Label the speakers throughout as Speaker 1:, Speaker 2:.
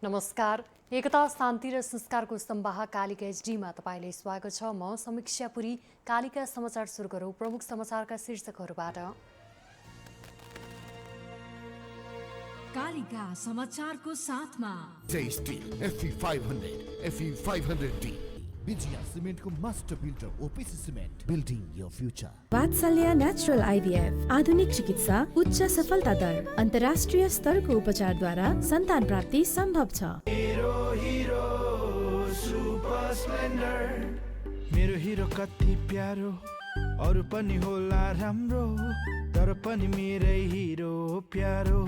Speaker 1: नमस्कार। एकता शान्ति र संस्कारको स्तम्भ कालिका एचडीमा तपाईँले स्वागत छ। म समीक्षापुरी। कालिका समाचार सुरु गरौँ प्रमुख समाचारका शीर्षकहरूबाट।
Speaker 2: कालिका समाचारको साथमा
Speaker 3: Jai steel FE 500 FE 500D Vijaya सिमेन्टको master builder OPC cement building your future.
Speaker 4: Vatsalya natural IVF आधुनिक चिकित्सा उच्च सफलता दर अन्तर्राष्ट्रिय स्तरको उपचारद्वारा सन्तान प्राप्ति सम्भव छ।
Speaker 5: मेरो हिरो कति प्यारो अरु पनि होला राम्रो तर पनि मेरै हिरो प्यारो।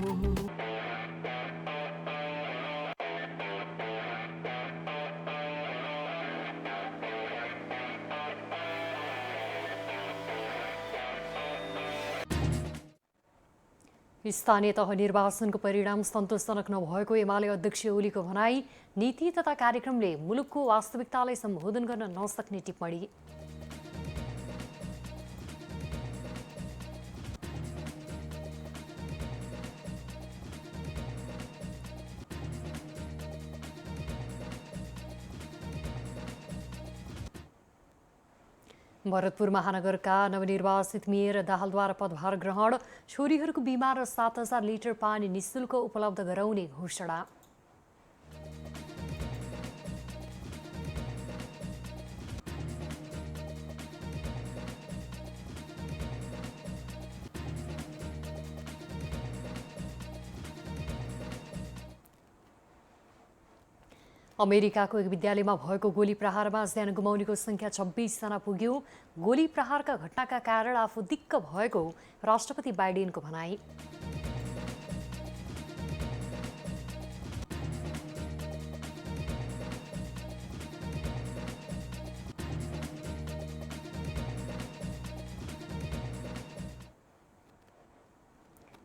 Speaker 1: स्थानीय तह निर्वाचनको परिणाम सन्तोषजनक नभएको एमाले अध्यक्ष ओलीको भनाई। नीति तथा कार्यक्रमले मुलुकको वास्तविकतालाई सम्बोधन गर्न नसक्ने टिप्पणी। भरतपुर महानगरका नवनिर्वाचित मेयर दाहालद्वारा पदभार ग्रहण। छोरीहरूको बिमा र 7,000 लिटर पानी निशुल्क उपलब्ध गराउने घोषणा। अमेरिकाको एक विद्यालयमा भएको गोली प्रहारमा ज्यान गुमाउनेको संख्या 26 जना पुग्यो। गोली प्रहारका घटनाका कारण आफू दिक्क भएको राष्ट्रपति बाइडेनको भनाई।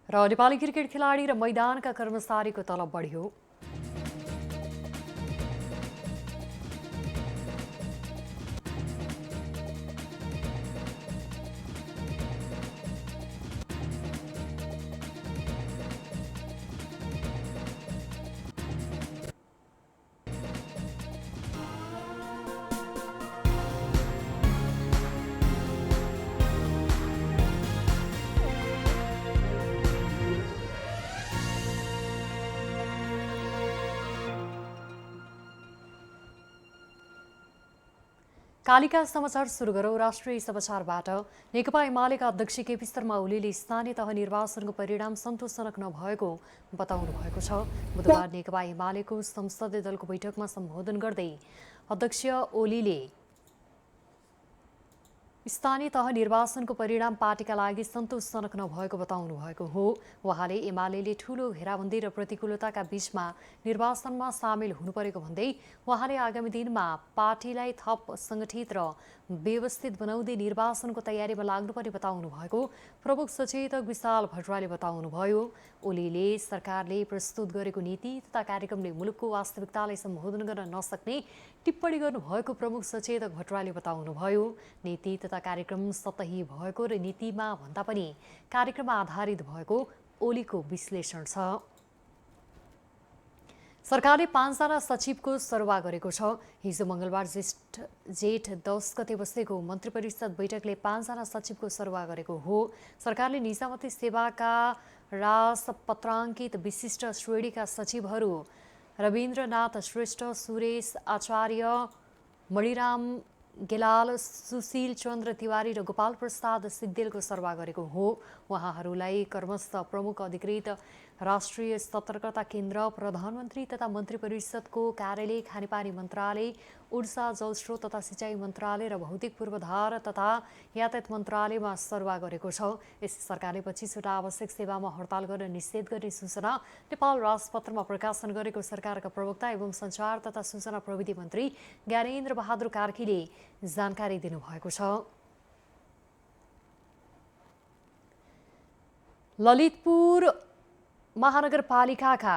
Speaker 1: र नेपाली क्रिकेट खेलाडी र मैदानका कर्मचारीको तलब बढ्यो। कालिका समाचार सुरु गरौँ राष्ट्रिय समाचारबाट। नेकपा एमालेका अध्यक्ष केपी शर्मा ओलीले स्थानीय तह निर्वाचनको परिणाम सन्तोषजनक नभएको बताउनु भएको छ। बुधबार नेकपा एमालेको संसदीय दलको बैठकमा सम्बोधन गर्दै अध्यक्ष ओलीले स्थानीय तह निर्वाचनको परिणाम पार्टीका लागि सन्तोषजनक नभएको बताउनु भएको हो। उहाँले एमाले ठूलो घेराबन्दी र प्रतिकूलताका बीचमा निर्वाचनमा सामेल हुनुपरेको भन्दै उहाँले आगामी दिनमा पार्टीलाई थप सङ्गठित र व्यवस्थित बनाउँदै निर्वाचनको तयारीमा लाग्नुपर्ने बताउनु भएको प्रमुख सचेतक विशाल भट्टराईले बताउनुभयो। ओलीले सरकारले प्रस्तुत गरेको नीति तथा कार्यक्रमले मुलुकको वास्तविकतालाई सम्बोधन गर्न नसक्ने टिप्पणी गर्नुभएको प्रमुख सचेतक भट्टराईले बताउनुभयो। नीति तथा कार्यक्रम सतही भएको र नीतिमा भन्दा पनि कार्यक्रममा आधारित भएको ओलीको विश्लेषण छ। सरकारले 5 जना सचिवको सरुवा गरेको छ। हिजो मंगलबार जेठ 10 गते बसेको मन्त्री परिषद बैठकले 5 जना सचिवको सरुवा गरेको हो। सरकारले निजामती सेवाका राजपत्राङ्कित विशिष्ट श्रेणीका सचिवहरू रविन्द्रनाथ श्रेष्ठ, सुरेश आचार्य, मणिराम गेलाल, सुशील चन्द्र तिवारी र गोपाल प्रसाद सिग्देलको सरुवा गरेको हो। उहाँहरूलाई क्रमशः प्रमुख अधिकृत, राष्ट्रिय सतर्कता केन्द्र, प्रधानमन्त्री तथा मन्त्री परिषदको कार्यालय, खानेपानी मन्त्रालय, ऊर्जा जलस्रोत तथा सिँचाइ मन्त्रालय र भौतिक पूर्वाधार तथा यातायात मन्त्रालयमा सरुवा गरेको छ। यस सरकारले 25 वटा आवश्यक सेवामा हडताल गर्न निषेध गर्ने सूचना नेपाल राजपत्रमा प्रकाशन गरेको सरकारका प्रवक्ता एवं सञ्चार तथा सूचना प्रविधि मन्त्री ज्ञानेन्द्र बहादुर कार्कीले जानकारी दिनुभएको छ। ललितपुर महानगरपालिकाका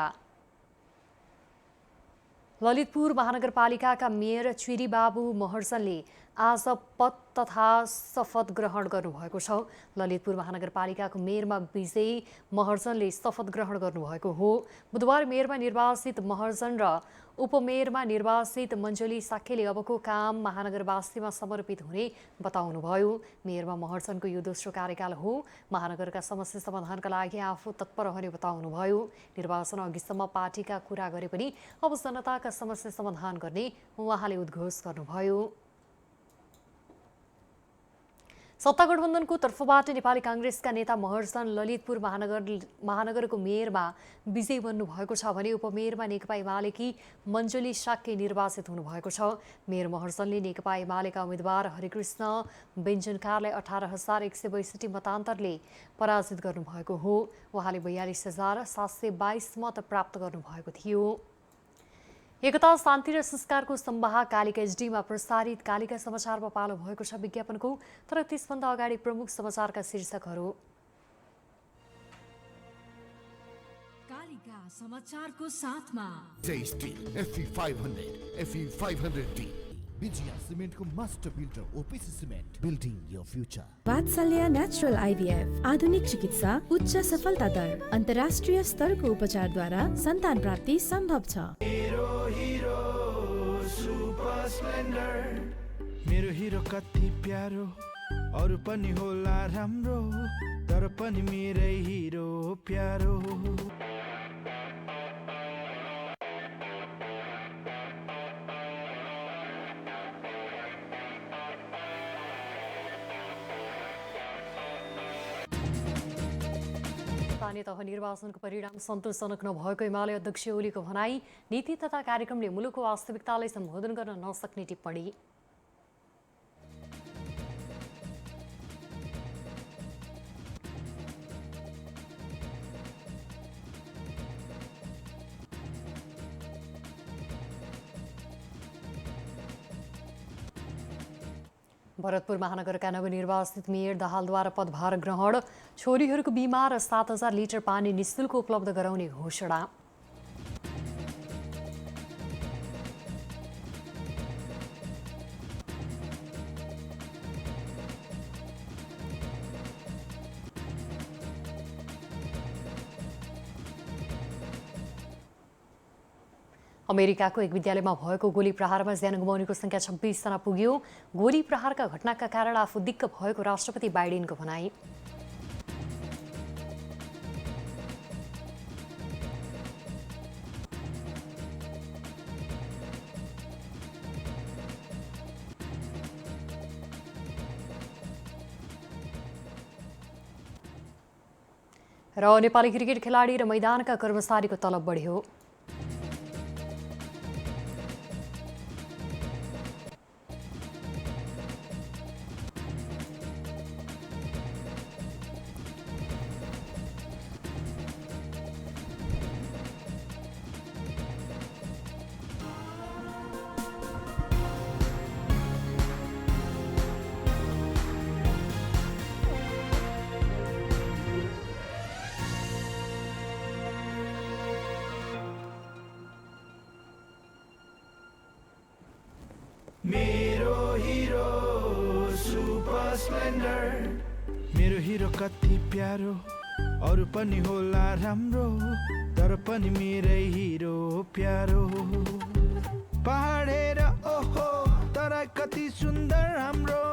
Speaker 1: मेयर चुरी बाबु महर्जनले आज पद तथा शपथ ग्रहण गर्नुभएको छ। ललितपुर महानगरपालिकाको मेयरमा विजयी महर्जनले शपथ ग्रहण गर्नुभएको हो। बुधबार मेयरमा निर्वाचित महर्जन र उपमेयरमा निर्वाचित मञ्जुली साक्यले अबको काम महानगरवासीमा समर्पित हुने बताउनुभयो। मेयरमा महर्जनको यो दोस्रो कार्यकाल हो। महानगरका समस्या समाधानका लागि आफू तत्पर रहने बताउनुभयो। निर्वाचन अघिसम्म पार्टीका कुरा गरे पनि अब जनताका समस्या समाधान गर्ने उहाँले उद्घोष गर्नुभयो। सत्ता गठबन्धनको तर्फबाट नेपाली काङ्ग्रेसका नेता महर्जन ललितपुर महानगरको मेयरमा विजयी बन्नुभएको छ भने उपमेयरमा नेकपा एमालेकी मञ्जुली साक्य निर्वाचित हुनुभएको छ। मेयर महर्जनले नेकपा एमालेका उम्मेद्वार हरिकृष्ण बेन्जनकारलाई 18,162 मतान्तरले पराजित गर्नुभएको हो। उहाँले 42,722 मत प्राप्त गर्नुभएको थियो। एकता शान्ति र संस्कारको सम्वाह कालिका एचडीमा प्रसारित कालिका समाचारमा पालो भएको छ विज्ञापनको। तर त्यसभन्दा अगाडि प्रमुख समाचारका शीर्षकहरू।
Speaker 2: कालिका समाचारको साथमा
Speaker 3: Jai steel FE 500 FE 500D Vijaya सिमेन्टको master builder OPC cement building your future.
Speaker 4: Vatsalya natural IVF आधुनिक चिकित्सा उच्च सफलता दर अन्तर्राष्ट्रिय स्तरको उपचारद्वारा सन्तान प्राप्ति सम्भव छ।
Speaker 5: मेरो हिरो कति प्यारो अरू पनि होला राम्रो तर पनि मेरै हिरो प्यारो।
Speaker 1: स्थानीय तह निर्वाचनको परिणाम सन्तोषजनक नभएको एमाले अध्यक्ष ओलीको भनाई। नीति तथा कार्यक्रमले मुलुकको वास्तविकतालाई सम्बोधन गर्न नसक्ने टिप्पणी। भरतपुर महानगरका नवनिर्वाचित मेयर दाहालद्वारा पदभार ग्रहण। छोरीहरूको बिमा र 7,000 लिटर पानी निःशुल्क उपलब्ध गराउने घोषणा। अमेरिकाको एक विद्यालयमा भएको गोली प्रहारमा ज्यान गुमाउनेको संख्या 26 जना पुग्यो। गोली प्रहारका घटनाका कारण आफू दिक्क भएको राष्ट्रपति बाइडेनको भनाई। र नेपाली क्रिकेट खेलाडी र मैदानका कर्मचारीको तलब बढ्यो।
Speaker 5: मेरो हिरो सुपर स्प्लेन्डर। मेरो हिरो कति प्यारो अरू पनि होला राम्रो तर पनि मेरै हिरो प्यारो। पहाडेर ओहो तर कति सुन्दर हाम्रो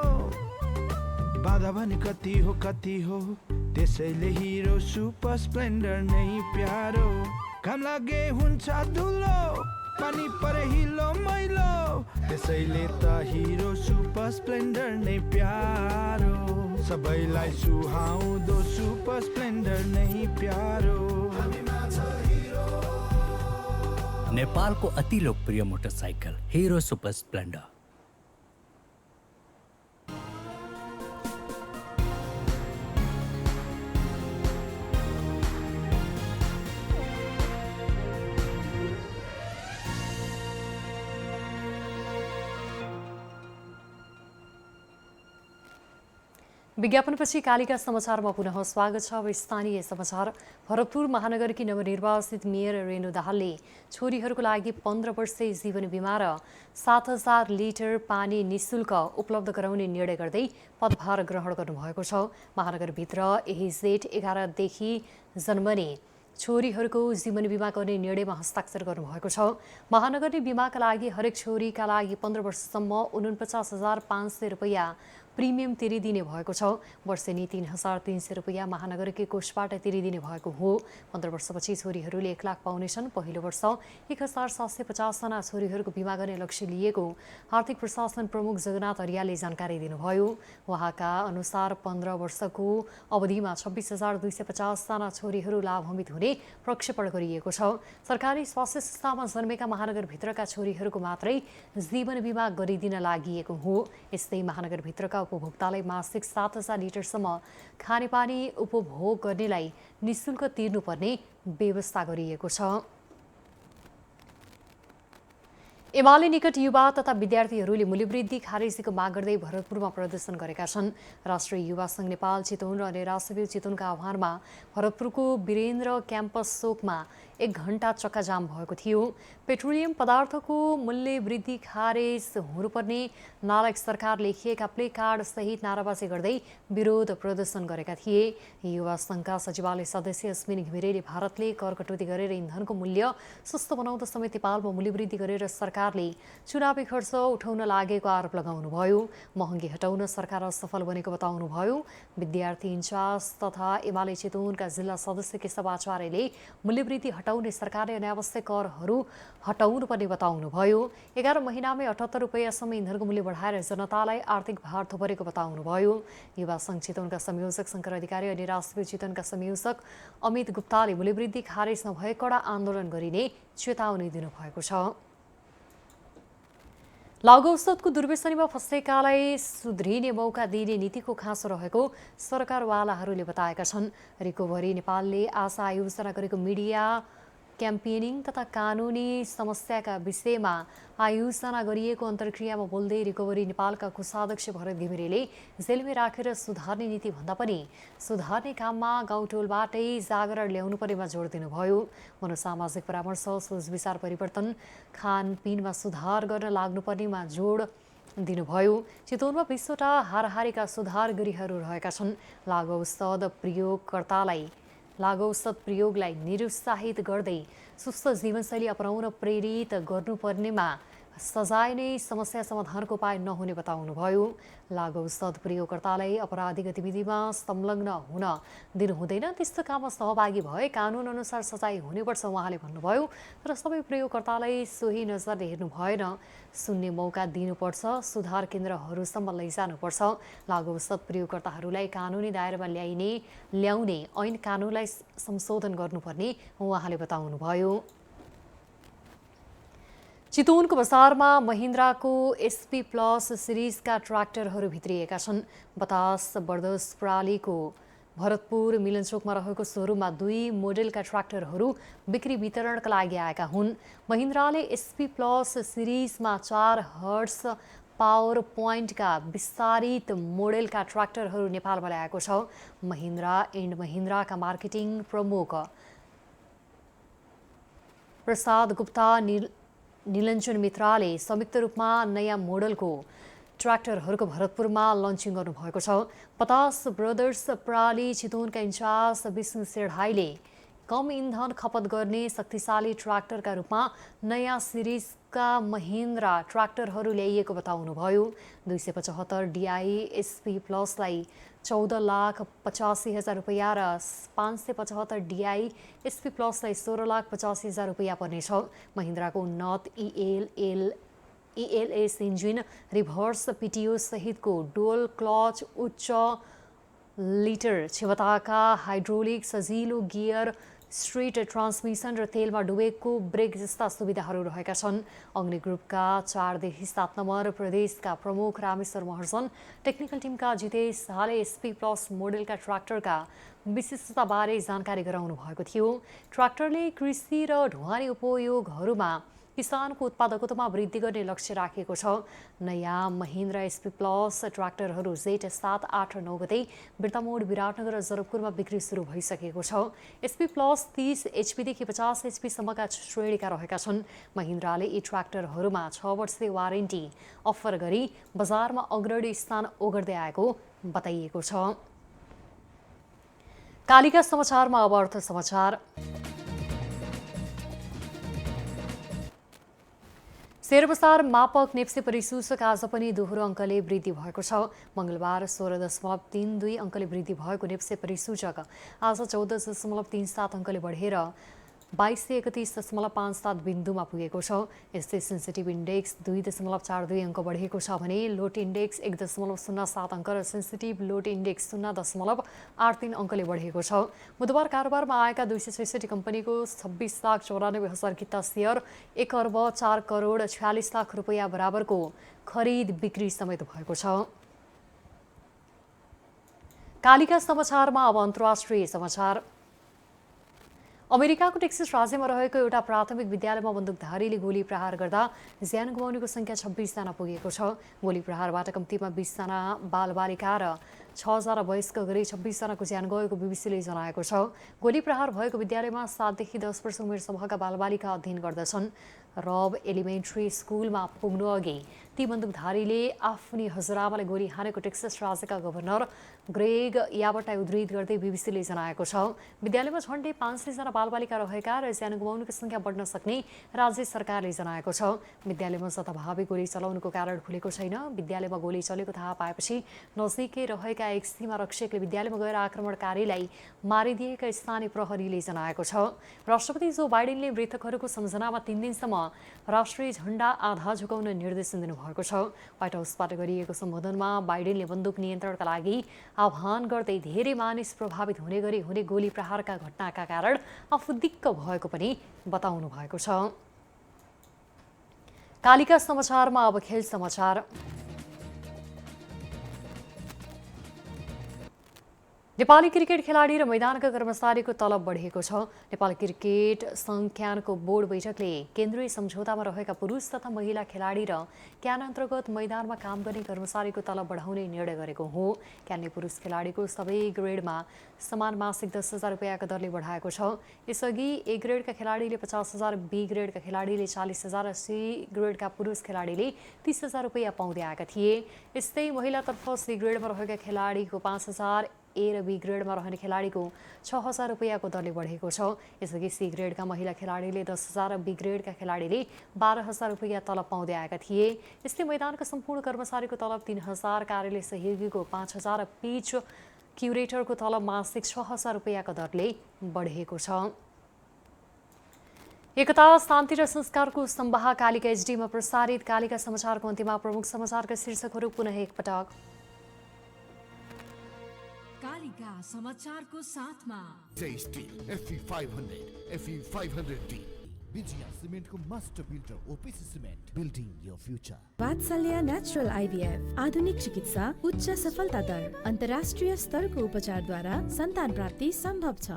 Speaker 5: बाधा भने कति हो त्यसैले हिरो सुपर स्प्लेन्डर नै प्यारो। घाम लागे हुन्छ धुलो पानी परे हिलो मैलो त्यसैले त हिरो सुपर स्प्लेन्डर नै प्यारो। सबैलाई सुहाउँदो सुपर स्प्लेन्डर नै प्यारो।
Speaker 6: नेपालको अति लोकप्रिय मोटरसाइकल हिरो सुपर स्प्लेन्डर।
Speaker 1: विज्ञापनपछि कालिका समाचारमा पुनः स्वागत छ। अब स्थानीय समाचार। भरतपुर महानगरकी नवनिर्वाचित मेयर रेणु दाहालले छोरीहरूको लागि 15 वर्षे जीवन बिमा र 7,000 लिटर पानी निशुल्क उपलब्ध गराउने निर्णय गर्दै पदभार ग्रहण गर्नुभएको छ। महानगरभित्र यही जेठ 11 देखि जन्मने छोरीहरूको जीवन बिमा गर्ने निर्णयमा हस्ताक्षर गर्नुभएको छ। महानगरले बिमाका लागि हरेक छोरीका लागि 15 वर्षसम्म 49,500 रुपैयाँ प्रिमियम तिरिदिने भएको छ। वर्षेनी 3,300 रुपैयाँ महानगरकै कोषबाट तिरिदिने भएको हो। 15 वर्षपछि छोरीहरूले 1 लाख पाउनेछन्। पहिलो वर्ष 1,750 जना छोरीहरूको बिमा गर्ने लक्ष्य लिएको आर्थिक प्रशासन प्रमुख जगन्नाथ अर्यालले जानकारी दिनुभयो। उहाँका अनुसार 15 वर्षको अवधिमा 26,250 जना छोरीहरू लाभान्वित हुने प्रक्षेपण गरिएको छ। सरकारी स्वास्थ्य संस्थामा जन्मेका महानगरभित्रका छोरीहरूको मात्रै जीवन बिमा गरिदिन लागि हो। यस्तै महानगरभित्रका उपभोक्तालाई मासिक 7,000 लिटरसम्म खानेपानी उपभोग गर्नेलाई निशुल्क तिर्नुपर्ने व्यवस्था गरिएको छ। एमाले निकट युवा तथा विद्यार्थीहरूले मूल्यवृद्धि खारेजीको माग गर्दै भरतपुरमा प्रदर्शन गरेका छन्। राष्ट्रिय युवा संघ नेपाल चितवन र नेरासव्यू चितवनका आह्वानमा भरतपुरको वीरेन्द्र क्याम्पस चोकमा 1 घण्टा चक्काजाम भएको थियो। पेट्रोलियम पदार्थको मूल्य वृद्धि खारेज हुनुपर्ने नालायक सरकार लेखिएका प्ले कार्ड सहित नाराबाजी गर्दै विरोध प्रदर्शन गरेका थिए। युवा संघका सचिवालय सदस्य अस्मिन घिमिरेले भारतले कर कटौती गरेर इन्धनको मूल्य सस्तो बनाउँदा समेत नेपालमा मूल्यवृद्धि गरेर सरकारले चुनावी खर्च उठाउन लागेको आरोप लगाउनुभयो। महँगी हटाउन सरकार असफल बनेको बताउनुभयो। विद्यार्थी इन्चार्ज तथा एमाले चितवनका जिल्ला सदस्य केशव आचार्यले मूल्यवृद्धि हटाउने सरकारले अनावश्यक करहरू हटाउनुपर्ने बताउनुभयो। 11 महिनामै 78 रुपैयाँसम्म इन्धनको मूल्य बढाएर जनतालाई आर्थिक भार थोपरेको बताउनुभयो। युवा संघ चितवनका संयोजक शङ्कर अधिकारी अनि राष्ट्रिय चितवनका संयोजक अमित गुप्ताले मूल्यवृद्धि खारेज नभए कडा आन्दोलन गरिने चेतावनी दिनुभएको छ। लागु औषधको दुर्व्यसनीमा फँसेकालाई सुध्रिने मौका दिने नीतिको खाँचो रहेको सरकारवालाहरूले बताएका छन्। रिकभरी नेपालले आशा आयोजना गरेको मिडिया क्याम्पेनिङ तथा कानुनी समस्याका विषयमा आयोजना गरिएको अन्तर्क्रियामा बोल्दै रिकभरी नेपालका कोषाध्यक्ष भरत घिमिरेले जेलमै राखेर सुधार्ने नीति भन्दा पनि सुधार्ने काममा गाउँटोलबाटै जागरण ल्याउनुपर्नेमा जोड दिनुभयो। मनोसामाजिक परामर्श, सोच विचार परिवर्तन, खानपिनमा सुधार गर्न लाग्नुपर्नेमा जोड दिनुभयो। चितवनमा 20वटा हाराहारीका सुधार गृहहरू रहेका छन्। लागु औषध प्रयोगलाई निरुत्साहित गर्दै सुस्त जीवनशैली अपनाउन प्रेरित गर्नुपर्नेमा सजाय नै समस्या समाधानको उपाय नहुने बताउनुभयो। लागु औषध प्रयोगकर्तालाई अपराधी गतिविधिमा संलग्न हुन दिनु हुँदैन। त्यस्तो काममा सहभागी भए कानुन अनुसार सजाय हुनुपर्छ उहाँले भन्नुभयो। तर सबै प्रयोगकर्तालाई सोही नजरले हेर्नु भएन, सुन्ने मौका दिनुपर्छ, सुधार केन्द्रहरूसम्म लैजानुपर्छ। लागु औषध प्रयोगकर्ताहरूलाई कानुनी दायरामा ल्याउने ऐन कानुनलाई संशोधन गर्नुपर्ने उहाँले बताउनुभयो। चितवनको बजारमा महिन्द्राको SP प्लस सिरिजका ट्र्याक्टरहरू भित्रिएका छन्। बतास बर्दस प्रणालीको भरतपुर मिलनचोकमा रहेको सोरुममा 2 मोडेलका ट्र्याक्टरहरू बिक्री वितरणका लागि आएका हुन्। महिन्द्राले SP प्लस सिरिजमा 4 हर्स पावर पोइन्टका विस्तारित मोडेलका ट्र्याक्टरहरू नेपालमा ल्याएको छ। महिन्द्रा एन्ड महिन्द्राका मार्केटिङ प्रमुख प्रसाद गुप्ता नीलञ्जन मित्राले संयुक्त रूपमा नयाँ मोडलको ट्र्याक्टरहरूको भरतपुरमा लन्चिङ गर्नुभएको छ। पतास ब्रदर्स प्रणाली चितवनका इन्चार्ज विष्णु सेढाईले कम इन्धन खपत गर्ने शक्तिशाली ट्र्याक्टरका रूपमा नयाँ सिरिजका महिन्द्रा ट्र्याक्टरहरू ल्याइएको बताउनुभयो। 275 DI SP प्लसलाई 14,85,000 रुपैयाँ र 575 DI SP प्लसलाई 16,85,000 रुपैयाँ पर्नेछ। महिन्द्राको उन्नत ELS इन्जिन, रिभर्स PTO सहितको डुअल क्लच, उच्च लिटर क्षमताका हाइड्रोलिक सजिलो गियर, स्ट्रिट ट्रान्समिसन र तेलमा डुबेको ब्रेक जस्ता सुविधाहरू रहेका छन्। अग्नि ग्रुपका 4 देखि 7 नम्बर प्रदेशका प्रमुख रामेश्वर महर्जन, टेक्निकल टिमका जितेश हाले SP प्लस मोडेलका ट्र्याक्टरका विशिष्टताबारे जानकारी गराउनु भएको थियो। ट्र्याक्टरले कृषि र ढुवानी उपयोगहरूमा किसानको उत्पादकतामा वृद्धि गर्ने लक्ष्य राखिएको छ। नयाँ महिन्द्रा एसपी प्लस ट्र्याक्टरहरू जेठ 7, 8 र 9 गते बिर्तामोड, विराटनगर र जनकपुरमा बिक्री सुरु भइसकेको छ। एसपी प्लस 30 एचपीदेखि 50 एचपीसम्मका श्रेणीका रहेका छन्। महिन्द्राले यी ट्र्याक्टरहरूमा 6 वर्षे वारेन्टी अफर गरी बजारमा अग्रणी स्थान ओगर्दै आएको बताइएको छ। कालिका समाचारमा अब अर्थ समाचार। शेयर बजार मापक नेप्से परिसूचक आज पनि दोहोरो अङ्कले वृद्धि भएको छ। मङ्गलबार 16.32 अङ्कले वृद्धि भएको नेप्से परिसूचक आज 14.37 अङ्कले बढेर 2231.57 बिन्दुमा पुगेको छ। यस्तै सेन्सिटिभ इन्डेक्स 2.42 अङ्क बढेको छ भने लोड इन्डेक्स 1.07 अङ्क र सेन्सिटिभ लोड इन्डेक्स 0.83 अङ्कले बढेको छ। बुधबार कारोबारमा आएका 266 कम्पनीको 26,94,000 किता सेयर 1,04,46,00,000 रुपैयाँ बराबरको खरिद बिक्री समेत भएको छ। कालिका समाचारमा अब अन्तर्राष्ट्रिय समाचार। अमेरिकाको टेक्सास राज्यमा रहेको एउटा प्राथमिक विद्यालयमा बन्दुकधारीले गोली प्रहार गर्दा ज्यान गुमाउनेको संख्या 26 जना पुगेको छ। गोली प्रहारबाट कम्तीमा 20 जना बालबालिका र 6 जना वयस्क गरी 26 जनाको ज्यान गएको बीबीसीले जनाएको छ। गोली प्रहार भएको विद्यालयमा 7 देखि 10 वर्ष उमेर समूहका बालबालिका अध्ययन गर्दछन्। रब एलिमेन्ट्री स्कुलमा पुग्नु अघि ती बन्दुकधारीले आफ्नी हजुरआमालाई गोली हानेको टेक्सास राज्यका गभर्नर ग्रेग याबटलाई उद्धृत गर्दै बीबीसीले जनाएको छ। विद्यालयमा झन्डै 500 जना बालबालिका रहेका र ज्यान गुमाउनेको संख्या बढ्न सक्ने राज्य सरकारले जनाएको छ। विद्यालयमा जथाभावी गोली चलाउनुको कारण खुलेको छैन। विद्यालयमा गोली चलेको थाहा पाएपछि नजिकै रहेका एक सीमा रक्षकले विद्यालयमा गएर आक्रमणकारीलाई मारिदिएका स्थानीय प्रहरीले जनाएको छ। राष्ट्रपति जो बाइडेनले मृतकहरूको सम्झनामा 3 दिनसम्म राष्ट्रिय झण्डा आधा झुकाउन निर्देशन दिनुभएको छ। व्हाइट हाउसबाट गरिएको सम्बोधनमा बाइडेनले बन्दुक नियन्त्रणका लागि आह्वान गर्दै धेरै मानिस प्रभावित हुने गरी हुने गोली प्रहारका घटनाका कारण आफू दिक्क भएको पनि बताउनु भएको छ। कालिका समाचारमा अब खेल समाचार। नेपाली क्रिकेट खेलाडी र मैदानका कर्मचारीको तलब बढेको छ। नेपाल क्रिकेट संघको बोर्ड बैठकले केन्द्रीय सम्झौतामा रहेका पुरुष तथा महिला खेलाडी र क्यान अन्तर्गत मैदानमा काम गर्ने कर्मचारीको तलब बढाउने निर्णय गरेको हो। क्यानले पुरुष खेलाडीको सबै ग्रेडमा समान मासिक 10,000 रुपैयाँको दरले बढाएको छ। यसअघि ए ग्रेडका खेलाडीले 50,000, बी ग्रेडका खेलाडीले 40,000 र सी ग्रेडका पुरुष खेलाडीले 30,000 रुपैयाँ पाउँदै आएका थिए। यस्तै महिलातर्फ सी ग्रेडमा रहेका खेलाडीको 5,000, ए र बी ग्रेडमा रहने खेलाडीको 6,000 रुपैयाँको दरले बढेको छ। यसअघि सी ग्रेडका महिला खेलाडीले 10,000 र बी ग्रेडका खेलाडीले 12,000 रुपैयाँ तलब पाउँदै आएका थिए। यस्तै मैदानका सम्पूर्ण कर्मचारीको तलब 3,000, कार्यालय सहयोगीको 5,000 र पिच क्युरेटरको तलब मासिक 6,000 रुपैयाँको दरले बढेको छ। एकता, शान्ति र संस्कारको स्तम्भ कालिका एचडीमा प्रसारित कालिका समाचारको अन्त्यमा प्रमुख समाचारका शीर्षकहरू पुनः एकपटक।
Speaker 2: कालिका समाचारको साथमा
Speaker 3: steel FE 500, FE 500D, Vijaya सिमेन्टको master builder OPC cement, building your future.
Speaker 4: Vatsalya natural IVF आधुनिक चिकित्सा, उच्च सफलता दर, अन्तर्राष्ट्रिय स्तरको उपचारद्वारा सन्तान प्राप्ति सम्भव छ।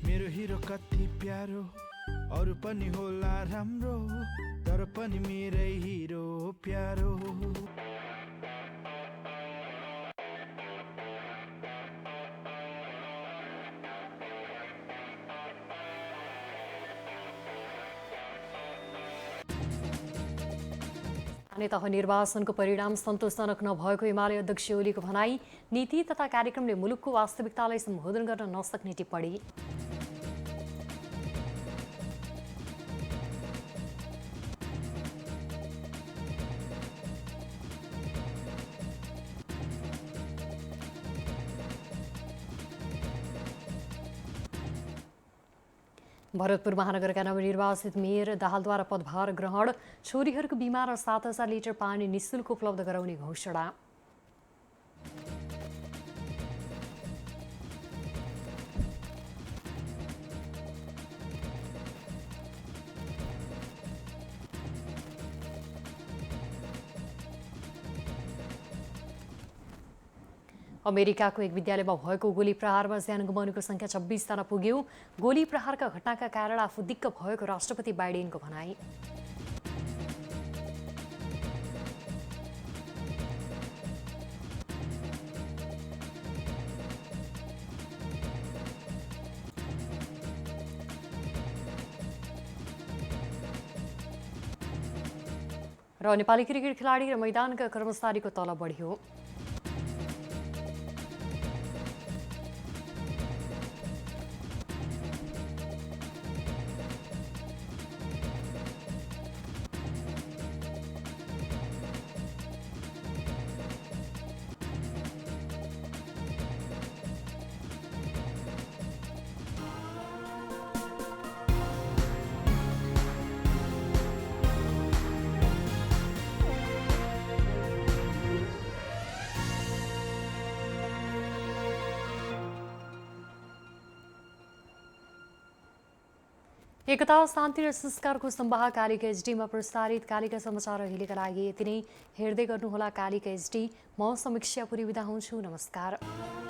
Speaker 5: मेरो हिरो कति प्यारो, अरू पनि होला राम्रो, तर पनि मेरै हिरो प्यारो।
Speaker 1: नेता निर्वाचनको परिणाम सन्तोषजनक नभएको एमाले अध्यक्ष ओलीको भनाई। नीति तथा कार्यक्रमले मुलुकको वास्तविकतालाई सम्बोधन गर्न नसक्ने टिप्पणी। भरतपुर महानगरका नवनिर्वाचित मेयर दाहालद्वारा पदभार ग्रहण। छोरीहरूको बिमा र 7,000 लिटर पानी निःशुल्क उपलब्ध गराउने घोषणा। अमेरिकाको एक विद्यालयमा भएको गोली प्रहारमा ज्यान गुमाउनेको सङ्ख्या 26 जना पुग्यो। गोली प्रहारका घटनाका कारण आफू दिक्क भएको राष्ट्रपति बाइडेनको भनाई। र नेपाली क्रिकेट खेलाडी र मैदानका कर्मचारीको तलब बढ्यो। एकता शान्ति र संस्कारको संवाह कालिका एचडीमा प्रसारित कालिका समाचार अहिलेका लागि यति नै। हेर्दै गर्नुहोला कालिका एचडी। म समीक्षा पुरी बिदा हुन्छु। नमस्कार।